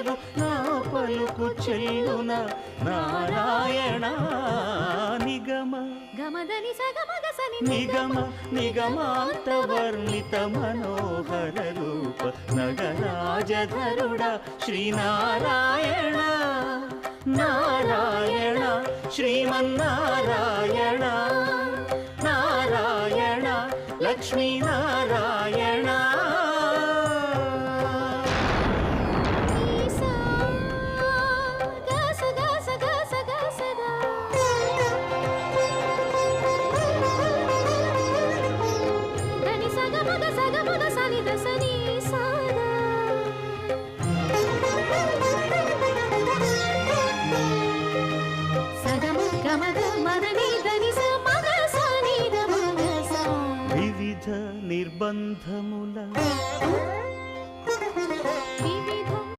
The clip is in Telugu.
నీవు నా పలుకు చెల్లున నారాయణ నిగమ గమదని సగమగసని నిగమ నిగమాంత వర్ణిత మనోహర రూప నగరాజధరుడ శ్రీనారాయణ నారాయణ శ్రీమన్నారాయణ నారాయణ లక్ష్మీనారాయణ